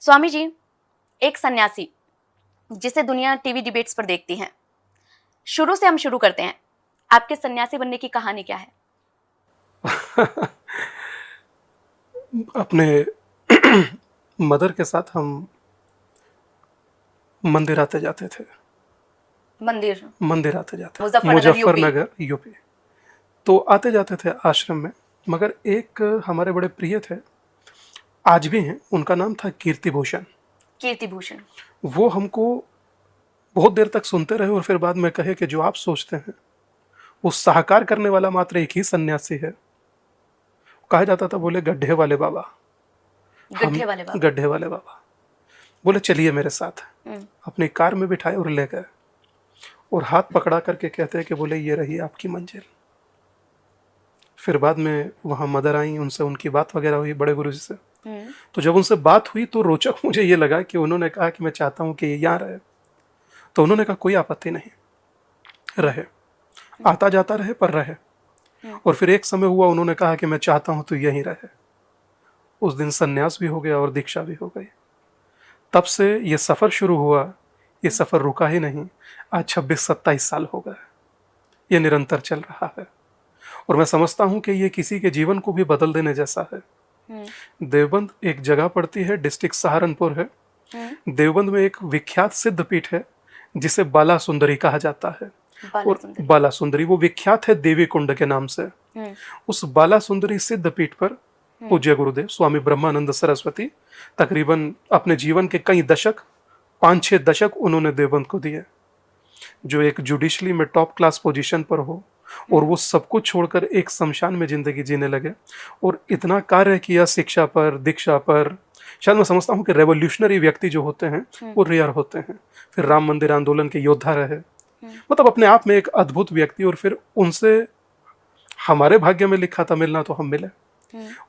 स्वामी जी, एक सन्यासी जिसे दुनिया टीवी डिबेट्स पर देखती है, शुरू से हम शुरू करते हैं। आपके सन्यासी बनने की कहानी क्या है? अपने मदर के साथ हम मंदिर आते जाते थे। मंदिर आते जाते मुजफ्फरनगर, यूपी। मुजफ्फरनगर यूपी। तो आते जाते थे आश्रम में। मगर एक हमारे बड़े प्रिय थे, आज भी हैं, उनका नाम था कीर्तिभूषण। कीर्तिभूषण। वो हमको बहुत देर तक सुनते रहे और फिर बाद में कहे कि जो आप सोचते हैं वो साकार करने वाला मात्र एक ही सन्यासी है। कहा जाता था, बोले गड्ढे वाले बाबा। हम गड्ढे वाले बाबा बोले चलिए मेरे साथ। अपनी कार में बिठाए और ले गए और हाथ पकड़ा करके कहते हैं कि बोले ये रही आपकी मंजिल। फिर बाद में वहाँ मदर आई, उनसे उनकी बात वगैरह हुई बड़े गुरु जी से। तो जब उनसे बात हुई तो रोचक मुझे ये लगा कि उन्होंने कहा कि मैं चाहता हूँ कि ये यहाँ रहे। तो उन्होंने कहा कोई आपत्ति नहीं, रहे, आता जाता रहे पर रहे। और फिर एक समय हुआ, उन्होंने कहा कि मैं चाहता हूँ तो यहीं रहे। उस दिन सन्यास भी हो गया और दीक्षा भी हो गई। तब से ये सफ़र शुरू हुआ, ये सफ़र रुका ही नहीं। आज 26-27 साल हो गए, ये निरंतर चल रहा है। और मैं समझता हूँ कि ये किसी के जीवन को भी बदल देने जैसा है। देवबंद एक जगह पड़ती है, डिस्ट्रिक्ट सहारनपुर है। देवबंद में एक विख्यात सिद्ध पीठ है जिसे बाला सुंदरी कहा जाता है। और बाला सुंदरी वो विख्यात है देवी कुंड के नाम से। उस बाला सुंदरी सिद्ध पीठ पर पूज्य गुरुदेव स्वामी ब्रह्मानंद सरस्वती तकरीबन अपने जीवन के कई दशक, 5-6 दशक उन्होंने देवबंद को दिए। जो एक जुडिशली में टॉप क्लास पोजीशन पर हो और वो सब कुछ छोड़कर एक शमशान में जिंदगी जीने लगे और इतना कार्य किया शिक्षा पर, दीक्षा पर। शायद मैं समझता हूँ कि रेवोल्यूशनरी व्यक्ति जो होते हैं वो रेयर होते हैं। फिर राम मंदिर आंदोलन के योद्धा रहे, मतलब अपने आप में एक अद्भुत व्यक्ति। और फिर उनसे हमारे भाग्य में लिखा था मिलना, तो हम मिले।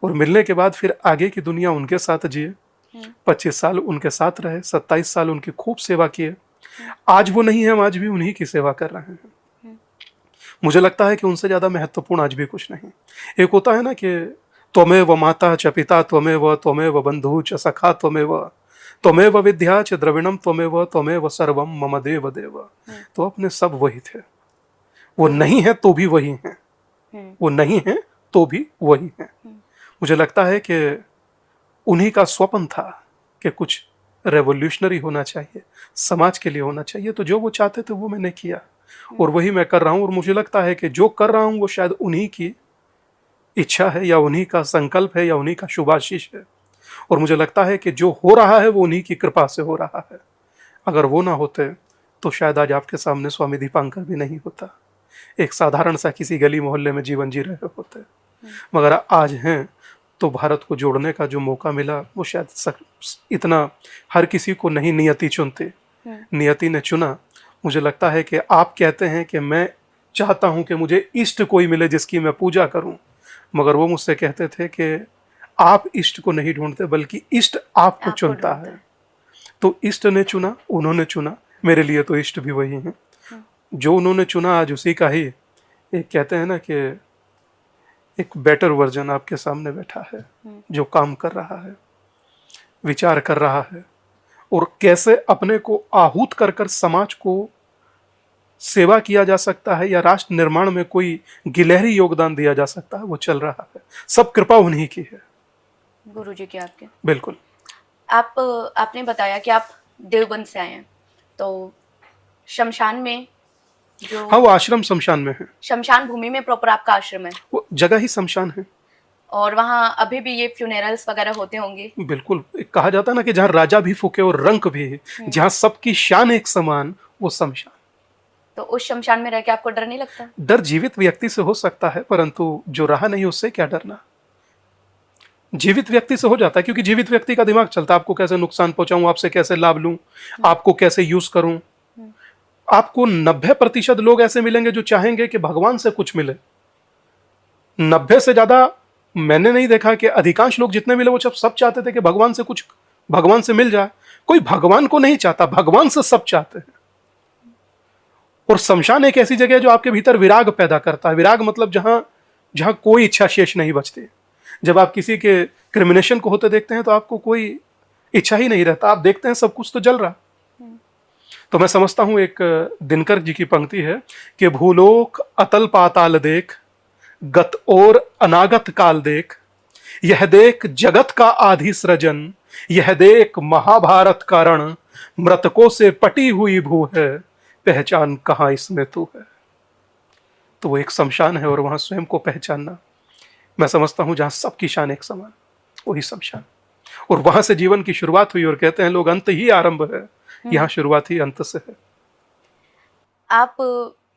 और मिलने के बाद फिर आगे की दुनिया उनके साथ जिए। 25 साल उनके साथ रहे, 27 साल उनकी खूब सेवा किए। आज वो नहीं है, हम आज भी उन्हीं की सेवा कर रहे हैं। मुझे लगता है कि उनसे ज्यादा महत्वपूर्ण आज भी कुछ नहीं। एक होता है ना कि त्वमेव माता च पिता त्वमेव बंधु च सखा त्वमेव विद्या च द्रविणम त्वमेव सर्वम मम देव देव। तो अपने सब वही थे। वो नहीं है तो भी वही हैं, वो नहीं है तो भी वही हैं। मुझे लगता है कि उन्हीं का स्वप्न था कि कुछ रेवोल्यूशनरी होना चाहिए, समाज के लिए होना चाहिए। तो जो वो चाहते थे वो मैंने किया और वही मैं कर रहा हूँ। और मुझे लगता है कि जो कर रहा हूँ वो शायद उन्हीं की इच्छा है या उन्हीं का संकल्प है या उन्हीं का शुभाशीष है। और मुझे लगता है कि जो हो रहा है वो उन्हीं की कृपा से हो रहा है। अगर वो ना होते तो शायद आज आपके सामने स्वामी दीपांकर भी नहीं होता, एक साधारण सा किसी गली मोहल्ले में जीवन जी रहे होते। मगर आज हैं तो भारत को जोड़ने का जो मौका मिला वो शायद इतना हर किसी को नहीं नियति चुनते, नियति ने चुना। मुझे लगता है कि आप कहते हैं कि मैं चाहता हूं कि मुझे इष्ट कोई मिले जिसकी मैं पूजा करूं, मगर वो मुझसे कहते थे कि आप इष्ट को नहीं ढूंढते बल्कि इष्ट आपको चुनता है। तो इष्ट ने चुना, उन्होंने चुना, मेरे लिए तो इष्ट भी वही हैं। जो उन्होंने चुना आज उसी का ही एक कहते हैं ना कि एक बेटर वर्जन आपके सामने बैठा है, जो काम कर रहा है, विचार कर रहा है और कैसे अपने को आहूत कर कर समाज को सेवा किया जा सकता है या राष्ट्र निर्माण में कोई गिलहरी योगदान दिया जा सकता है, वो चल रहा है। सब कृपा उन्हीं की है, गुरुजी की, आपके। बिल्कुल। आपने बताया कि आप देवबंद से आए हैं, तो शमशान में जो, हाँ, वो आश्रम शमशान में है। शमशान भूमि में प्रॉपर आपका आश्रम है? वो जगह ही शमशान है। और वहाँ अभी भी ये फ्यूनरल्स वगैरह होते होंगे? बिल्कुल। कहा जाता है ना कि जहाँ राजा भी फूके और रंक भी, जहाँ सबकी शान एक समान, वो शमशान। तो उस शमशान में रह के आपको डर नहीं लगता? डर जीवित व्यक्ति से हो सकता है, परंतु जो रहा नहीं उससे क्या डरना। जीवित व्यक्ति से हो जाता है, क्योंकि जीवित व्यक्ति का दिमाग चलता है, आपको कैसे नुकसान पहुंचाऊं, आपसे कैसे लाभ लूं, आपको कैसे यूज करूं। आपको 90% लोग ऐसे मिलेंगे जो चाहेंगे कि भगवान से कुछ मिले। 90 से ज्यादा मैंने नहीं देखा कि अधिकांश लोग जितने मिले वो सब चाहते थे कि भगवान से कुछ, भगवान से मिल जाए। कोई भगवान को नहीं चाहता, भगवान से सब चाहते हैं। और शमशान एक ऐसी जगह है जो आपके भीतर विराग पैदा करता है। विराग मतलब जहां कोई इच्छा शेष नहीं बचती। जब आप किसी के क्रिमिनेशन को होते देखते हैं तो आपको कोई इच्छा ही नहीं रहता। आप देखते हैं सब कुछ तो जल रहा। तो मैं समझता हूं एक दिनकर जी की पंक्ति है कि भूलोक अतल पाताल देख, गत और अनागत काल देख, यह देख जगत का आधि सृजन, यह देख महाभारत का रण, मृतकों से पटी हुई भू है, पहचान कहां इसमें तू है। तो वो एक शमशान है और वहां स्वयं को पहचानना, मैं समझता हूं जहां सबकी शान एक समान, वही शमशान। और वहां से जीवन की शुरुआत हुई और कहते हैं लोग अंत ही आरंभ है, यहाँ शुरुआत ही अंत से है। आप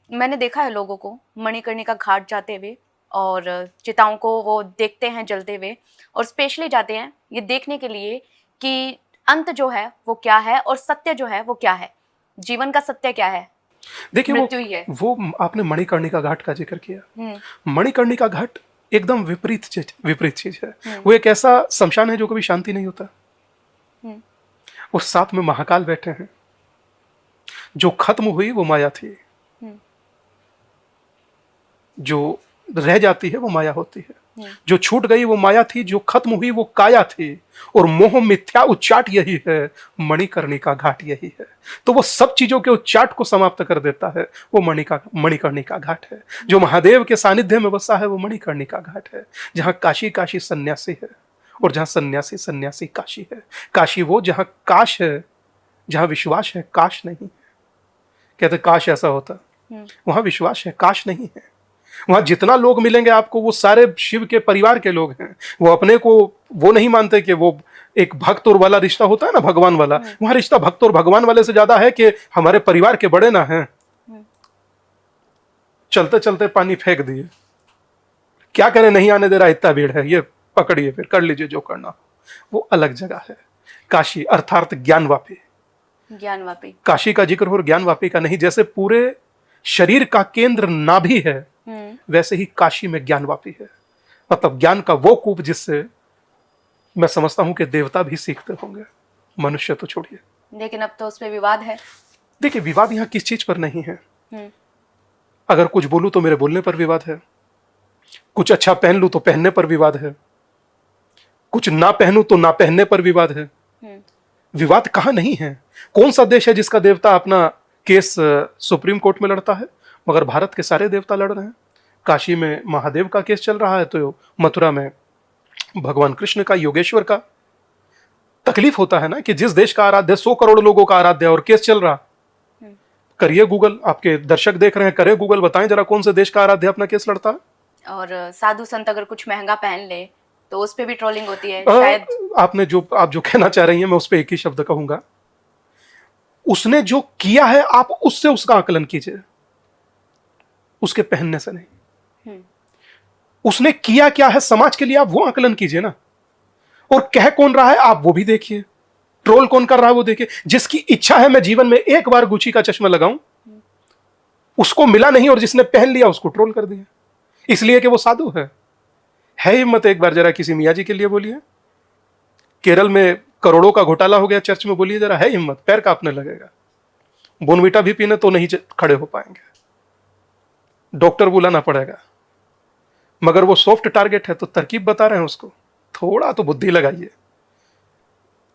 मैंने देखा है लोगों को मणिकर्णिका घाट जाते हुए और चिताओं को वो देखते हैं जलते हुए, और स्पेशली जाते हैं ये देखने के लिए कि अंत जो है वो क्या है और सत्य जो है वो क्या है, जीवन का सत्य क्या है। देखिए मृत्यु ही है। वो आपने मणिकर्णिका घाट का जिक्र किया। मणिकर्णिका घाट एकदम विपरीत चीज है। वो एक ऐसा शमशान है जो कभी शांति नहीं होता। और साथ में महाकाल बैठे हैं। जो खत्म हुई वो माया थी, जो रह जाती है वो माया होती है, जो छूट गई वो माया थी, जो खत्म हुई वो काया थी, और मोह मिथ्या उच्चाट यही है, मणिकर्णिका घाट यही है। तो वो सब चीजों के उच्चाट को समाप्त कर देता है, वो मणिकर्णिका घाट है। जो महादेव के सानिध्य में बसा है वो मणिकर्णिका घाट है, जहां काशी काशी सन्यासी है और जहां सन्यासी सन्यासी काशी है। काशी वो जहां काश है, जहां विश्वास है, काश नहीं है। कहते काश ऐसा होता, वहां विश्वास है, काश नहीं है। वहां जितना लोग मिलेंगे आपको वो सारे शिव के परिवार के लोग हैं। वो अपने को वो नहीं मानते कि वो एक भक्त और वाला रिश्ता होता है ना, भगवान वाला। वहां रिश्ता भक्त और भगवान वाले से ज्यादा है कि हमारे परिवार के बड़े ना हैं। चलते चलते पानी फेंक दिए, क्या करें, नहीं आने दे रहा, इतना भीड़ है, ये पकड़िए फिर कर लीजिए जो करना। वो अलग जगह है काशी, अर्थात ज्ञानवापी। ज्ञानवापी काशी का जिक्र हो ज्ञानवापी का नहीं। जैसे पूरे शरीर का केंद्र नाभि है, वैसे ही काशी में ज्ञानवापी है। मतलब ज्ञान का वो कूप जिससे मैं समझता हूं कि देवता भी सीखते होंगे, मनुष्य तो छोड़िए। लेकिन अब तो उसमें विवाद है। देखिए विवाद यहाँ किस चीज पर नहीं है। अगर कुछ बोलूं तो मेरे बोलने पर विवाद है, कुछ अच्छा पहन लूं तो पहनने पर विवाद है, कुछ ना पहनूं तो ना पहनने पर विवाद है। विवाद कहां नहीं है? कौन सा देश है जिसका देवता अपना केस सुप्रीम कोर्ट में लड़ता है? मगर भारत के सारे देवता लड़ रहे हैं। काशी में महादेव का केस चल रहा है तो मथुरा में भगवान कृष्ण का, योगेश्वर का। तकलीफ होता है ना कि जिस देश का आराध्य 100 करोड़ लोगों का आराध्य और केस चल रहा। करिए गूगल, आपके दर्शक देख रहे हैं, करें गूगल, बताएं जरा कौन से देश का आराध्य अपना केस लड़ता है। और साधु संत अगर कुछ महंगा पहन ले तो उस पे भी ट्रोलिंग होती है शायद। आप जो कहना चाह रही हैं मैं उस पर एक ही शब्द कहूंगा, उसने जो किया है आप उससे उसका आकलन कीजिए, उसके पहनने से नहीं। उसने किया क्या है समाज के लिए, आप वो आकलन कीजिए ना। और कह कौन रहा है आप वो भी देखिए, ट्रोल कौन कर रहा है वो देखिए। जिसकी इच्छा है मैं जीवन में एक बार गुची का चश्मा लगाऊं, उसको मिला नहीं, और जिसने पहन लिया उसको ट्रोल कर दिया, इसलिए कि वो साधु है हिम्मत एक बार जरा किसी मियाँ जी के लिए बोलिए। केरल में करोड़ों का घोटाला हो गया चर्च में, बोलिए जरा, है हिम्मत, पैर कांपने लगेगा। बोनवीटा भी पीने तो नहीं खड़े हो पाएंगे, डॉक्टर बुलाना पड़ेगा। मगर वो सॉफ्ट टारगेट है तो तरकीब बता रहे हैं उसको, थोड़ा तो बुद्धि लगाइए।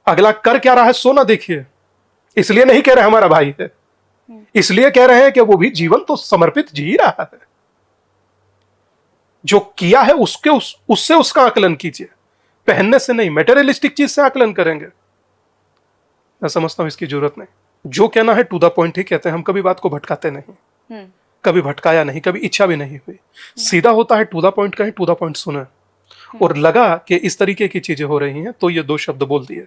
अगला कर क्या रहा है सोना देखिए। इसलिए नहीं कह रहे हमारा भाई है, इसलिए कह रहे हैं कि वो भी जीवन तो समर्पित जी रहा है। जो किया है उससे उसका आकलन कीजिए, पहनने से नहीं, मेटेरियलिस्टिक चीज से आकलन करेंगे। मैं समझता हूं इसकी जरूरत नहीं। जो कहना है टू द पॉइंट ही कहते हैं हम, कभी बात को भटकाते नहीं, कभी भटकाया नहीं, कभी इच्छा भी नहीं हुई। सीधा होता है, टू द पॉइंट कहें, टू द पॉइंट सुने। और लगा कि इस तरीके की चीजें हो रही हैं तो ये 2 शब्द बोल दिए।